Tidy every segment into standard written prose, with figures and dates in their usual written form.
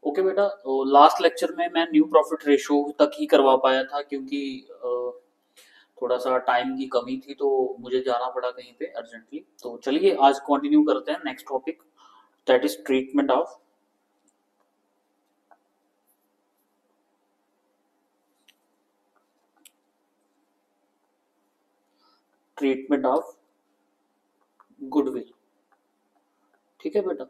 Okay बेटा, last lecture में मैं न्यू प्रॉफिट रेशो तक ही करवा पाया था क्योंकि थोड़ा सा टाइम की कमी थी, तो मुझे जाना पड़ा कहीं पे अर्जेंटली। तो चलिए आज कंटिन्यू करते हैं next topic, that is treatment of goodwill. ठीक है बेटा,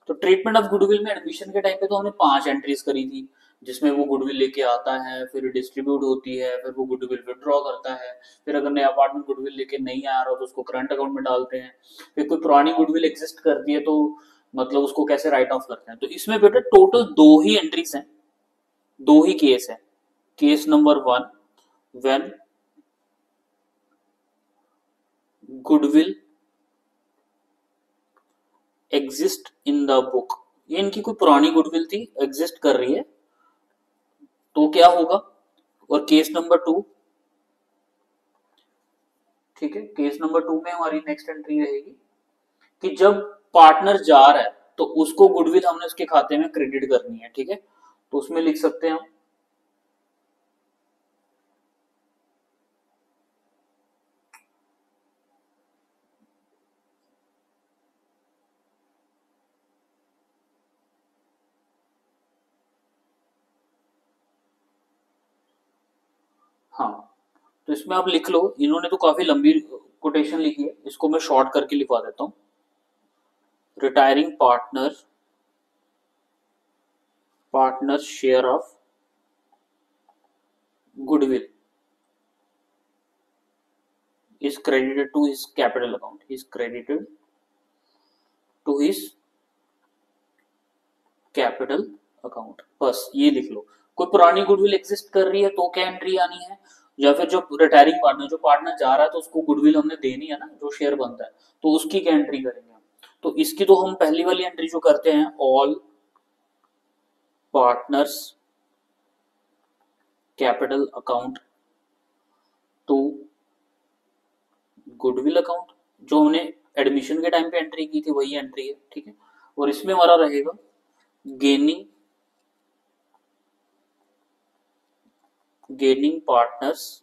तो ट्रीटमेंट ऑफ गुडविल में एडमिशन के टाइम पे तो हमने 5 एंट्रीज करी थी, जिसमें वो गुडविल लेके आता है, फिर डिस्ट्रीब्यूट होती है, फिर वो गुडविल विड्रॉ करता है, फिर अगर नया पार्टनर गुडविल लेके नहीं आ रहा तो उसको करंट अकाउंट में डालते हैं, फिर कोई पुरानी गुडविल एग्जिस्ट करती है तो मतलब उसको कैसे राइट ऑफ करते हैं। तो इसमें बेटा टोटल 2 ही एंट्रीज हैं, 2 ही केस है। Case number 1, when goodwill exist in the book, ये इनकी कोई पुरानी गुडविल थी, एग्जिस्ट कर रही है, तो क्या होगा। और केस नंबर 2, ठीक है, केस नंबर 2 में हमारी नेक्स्ट एंट्री रहेगी कि जब पार्टनर जा रहा है तो उसको गुडविल हमने उसके खाते में क्रेडिट करनी है। ठीक है, तो उसमें लिख सकते हैं हम, हाँ, तो इसमें आप लिख लो, इन्होंने तो काफी लंबी कोटेशन लिखी है, इसको मैं शॉर्ट करके लिखवा देता हूं। Retiring partner share of goodwill is credited to his capital account, is credited to his capital account. बस ये लिख लो। कोई पुरानी गुडविल एग्जिस्ट कर रही है तो क्या एंट्री आनी है, या फिर जो रिटायरिंग पार्टनर, जो पार्टनर जा रहा है तो उसको गुडविल हमने देनी है ना, जो शेयर बनता है, तो उसकी क्या एंट्री करेंगे हम। तो इसकी तो हम पहली वाली एंट्री जो करते हैं, all partners capital account to goodwill account, जो हमने एडमिशन के टाइम पे एंट्री की थी वही एंट्री है। ठीक है, और इसमें हमारा रहेगा गेनिंग गेनिंग पार्टनर्स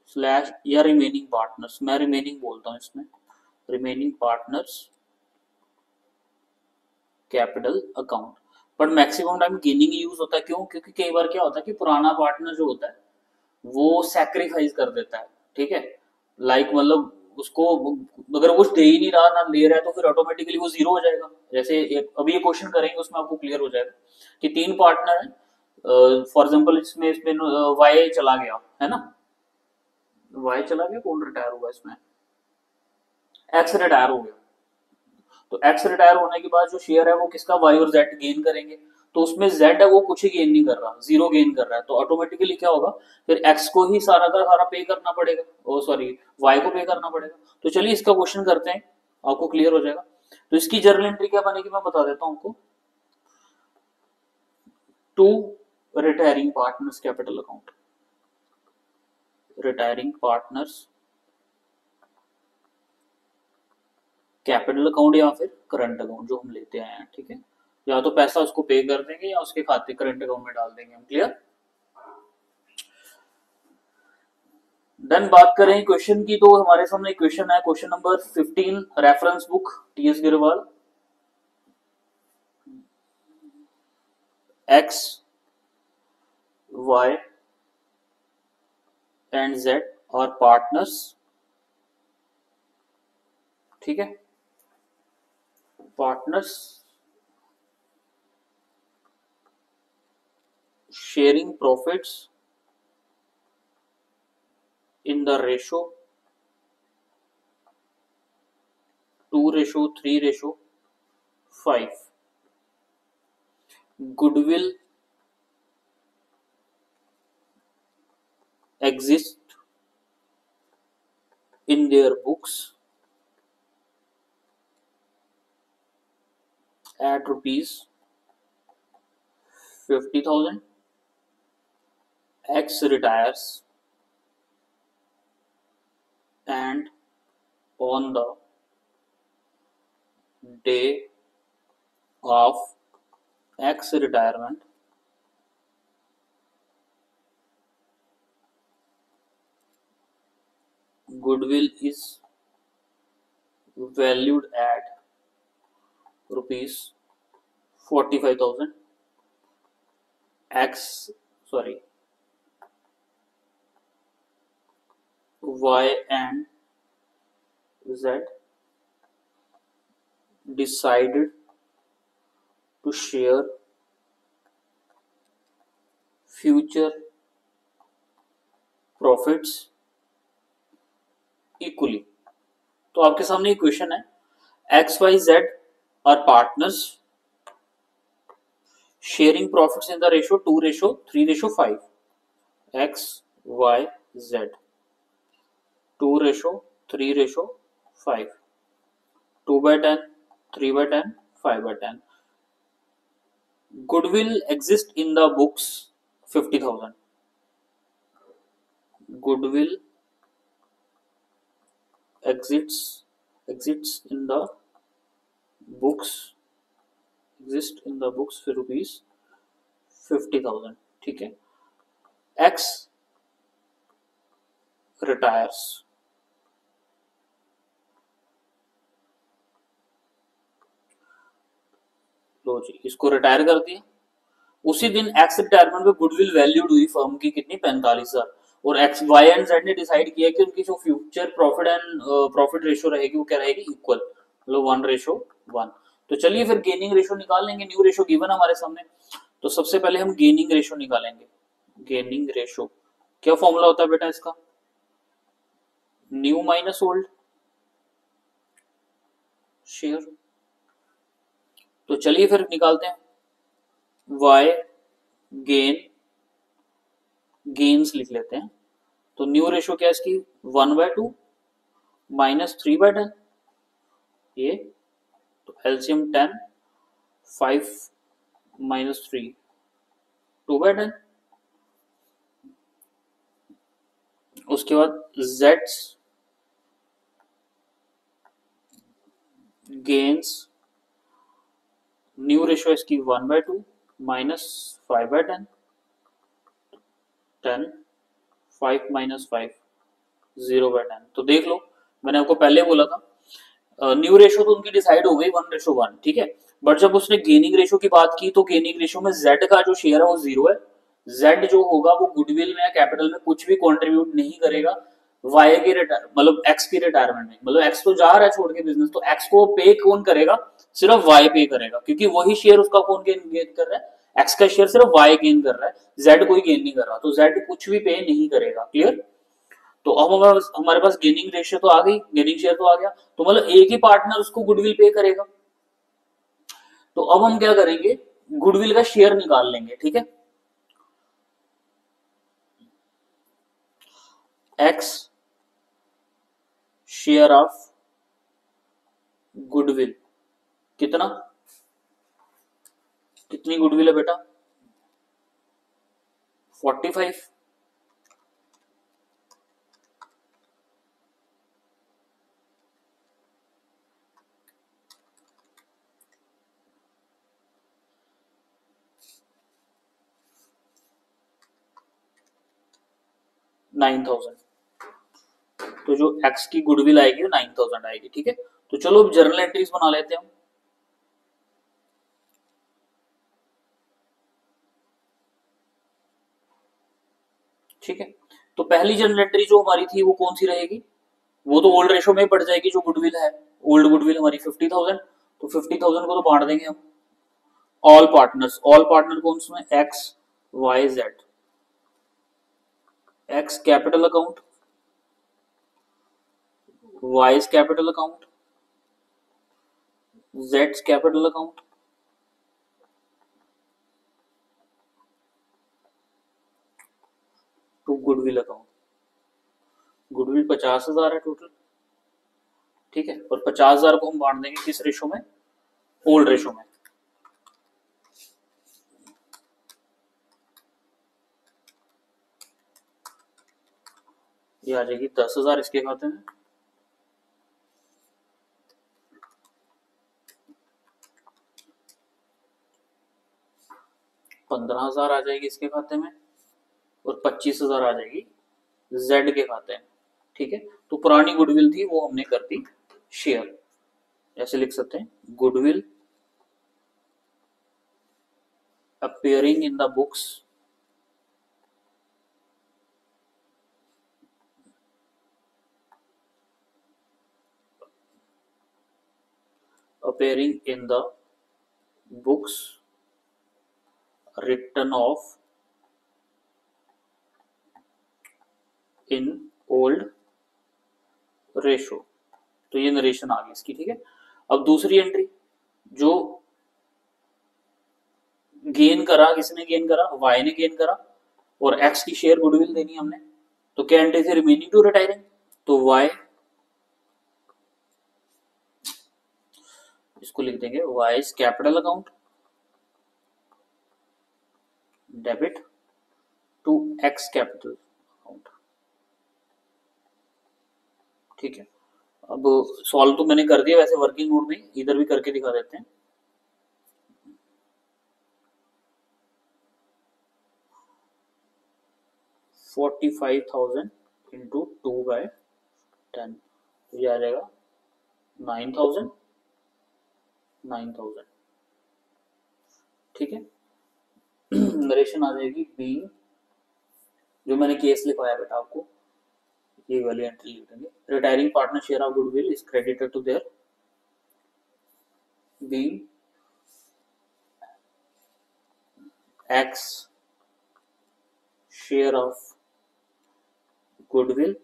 स्लैश या रिमेनिंग पार्टनर्स, मैं रिमेनिंग बोलता हूँ इसमें, remaining partners capital account. But maximum time gaining use होता है, क्यों, क्योंकि कई बार क्या होता है कि पुराना पार्टनर जो होता है वो सेक्रीफाइस कर देता है। ठीक है, लाइक मतलब उसको अगर वो दे ही नहीं रहा ना ले रहा है तो फिर ऑटोमेटिकली वो जीरो हो जाएगा। जैसे अभी ये क्वेश्चन करेंगे उसमें आपको क्लियर हो जाएगा कि 3 पार्टनर है, फॉर एग्जाम्पल इसमें वाई चला गया है ना, वाई चला गया, कौन रिटायर हुआ इसमें, एक्स रिटायर हो गया। तो एक्स रिटायर होने के बाद जो शेयर है वो किसका, वाई और जेड गेन करेंगे। तो उसमें जेड है वो कुछ ही गेन नहीं कर रहा, जीरो गेन कर रहा है, तो ऑटोमेटिकली क्या होगा, फिर एक्स को ही सारा का सारा पे करना पड़ेगा, ओ सॉरी वाई को पे करना पड़ेगा। तो चलिए इसका क्वेश्चन करते हैं, आपको क्लियर हो जाएगा। तो इसकी जर्नल एंट्री क्या बनेगी मैं बता देता हूं आपको। To retiring partners capital account, retiring partners capital account या फिर करंट अकाउंट जो हम लेते आए हैं। ठीक है, या तो पैसा उसको पे कर देंगे या उसके खाते करंट अकाउंट में डाल देंगे हम। क्लियर। देन बात करें क्वेश्चन की, तो हमारे सामने क्वेश्चन है, question number 15, reference book T S Grewal. X Y and Z और पार्टनर्स। ठीक है, partners sharing profits in the ratio 2:3:5। Goodwill exist in their books at rupees 50,000. X retires and on the day of x retirement goodwill is valued at rupees 45,000 x sorry y and z decided to share future profits equally। तो आपके सामने एक question है, X Y Z are partners sharing profits in the ratio 2:3:5, X Y Z 2:3:5, 2/10, 3/10, 5/10। Goodwill exists in the books 50,000। Goodwill exists in the books for rupees 50,000। ठीक है, X retires, लो जी इसको retire कर दिया। उसी दिन एक्स रिटायरमेंट में goodwill valued हुई firm की कितनी, 45,000। और एक्स वाई एंड जेड ने डिसाइड किया कि उनकी जो फ्यूचर प्रॉफिट रेशियो रहेगी वो क्या रहेगी, इक्वल, मतलब 1:1। तो चलिए फिर गेनिंग रेशियो निकाल लेंगे। न्यू रेशियो गिवन हमारे सामने, तो सबसे पहले हम गेनिंग रेशियो निकालेंगे। गेनिंग रेशियो क्या फॉर्मूला होता है बेटा इसका, न्यू माइनस ओल्ड शेयर। तो चलिए फिर निकालते हैं, वाई गेन्स लिख लेते हैं। तो न्यू रेशियो क्या है इसकी, 1/2 माइनस 3/10, ये तो एलसीएम 10, 5 माइनस 3, 2/10। उसके बाद जेड्स गेन्स, न्यू रेशियो इसकी 1/2 माइनस 5/10, 10, 5 माइनस 5, 0/10। तो देख लो मैंने आपको पहले बोला था न्यू रेशियो तो उनकी डिसाइड हो गई 1:1, ठीक है। बट जब उसने गेनिंग रेशियो की बात की तो गेनिंग रेशियो में जेड का जो शेयर है वो 0 है। जेड जो होगा वो गुडविल में या कैपिटल में कुछ भी कंट्रीब्यूट नहीं करेगा वाई के मतलब एक्स की रिटायरमेंट में। मतलब एक्स तो जा रहा है छोड़ के बिजनेस, तो एक्स को पे कौन करेगा, सिर्फ वाई पे करेगा, क्योंकि वही शेयर उसका कौन गेन कर रहा है, एक्स का शेयर सिर्फ वाई गेन कर रहा है, जेड कोई गेन नहीं कर रहा, तो जेड कुछ भी पे नहीं करेगा। क्लियर। तो अब हमारे पास गेनिंग रेशियो तो आ गई, गेनिंग शेयर तो आ गया, तो मतलब एक ही पार्टनर उसको गुडविल पे करेगा। तो अब हम क्या करेंगे, गुडविल का शेयर निकाल लेंगे, ठीक है। एक्स शेयर ऑफ गुडविल कितना, कितनी गुडविल है बेटा, 45। $9,000। तो जो एक्स की गुडविल आएगी वो 9,000 आएगी, ठीक है। तो चलो अब जर्नल एंट्रीज बना लेते हैं हम। ठीक है, तो पहली जर्नल एंट्री जो हमारी थी वो कौन सी रहेगी, वो तो ओल्ड रेशो में पड़ जाएगी, जो गुडविल है ओल्ड गुडविल हमारी 50,000, तो 50,000 को तो बांट देंगे हम ऑल पार्टनर्स। ऑल पार्टनर कौन से हैं, X Y Z. X capital account, Y's capital account, जेड्स capital account, to goodwill account. Goodwill 50,000 है टोटल, ठीक है, और 50,000 को हम बांट देंगे किस रेशो में, ओल्ड रेशो में। ये आ जाएगी 10,000 इसके खाते में, 15,000 आ जाएगी इसके खाते में और 25,000 आ जाएगी जेड के खाते में। ठीक है, तो पुरानी गुडविल थी वो हमने कर दी शेयर। ऐसे लिख सकते हैं, goodwill appearing in the books written off in old ratio। तो ये नरेशन आ गई इसकी। ठीक है, अब दूसरी एंट्री जो गेन करा, किसने गेन करा, वाई ने गेन करा और एक्स की शेयर गुडविल देनी हमने, तो क्या एंट्री थी, रिमेनिंग टू रिटायरिंग। तो वाई, इसको लिख देंगे Y is capital account debit to X capital account. ठीक है, अब सॉल्व तो मैंने कर दिया, वैसे वर्किंग मोड में इधर भी करके दिखा देते हैं। $45,000 इंटू 2/10 ये आ जाएगा 9,000। ठीक है, नरेशन आ जाएगी बी, जो मैंने केस लिखवाया बेटा आपको, ये वाली एंट्री लिख देंगे। Retiring partner share of goodwill is credited to their be X share of goodwill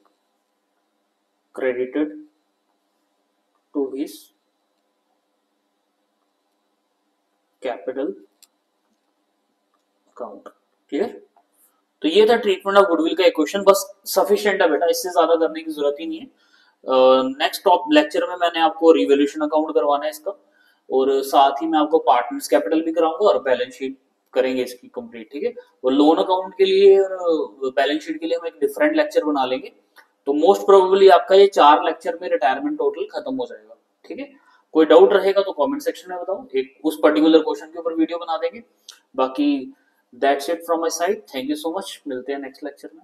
credited to his capital account। Clear? तो ये था ट्रीटमेंट ऑफ गुडविल का इक्वेशन, बस सफिशिएंट है बेटा, इससे ज्यादा करने की जरूरत ही नहीं है। नेक्स्ट टॉप लेक्चर में मैंने आपको रिवोल्यूशन अकाउंट करवाना है इसका, और साथ ही मैं आपको पार्टनर्स कैपिटल भी कराऊंगा और बैलेंस शीट करेंगे इसकी कंप्लीट। ठीक है, और लोन अकाउंट के लिए और बैलेंस शीट के लिए हम एक डिफरेंट लेक्चर बना लेंगे। तो मोस्ट प्रोबेबली आपका ये 4 लेक्चर में रिटायरमेंट टोटल खत्म हो जाएगा। ठीक है, कोई डाउट रहेगा तो कमेंट सेक्शन में बताओ, एक उस पर्टिकुलर क्वेश्चन के ऊपर वीडियो बना देंगे। बाकी that's it from my side, thank you so much, मिलते हैं नेक्स्ट लेक्चर में।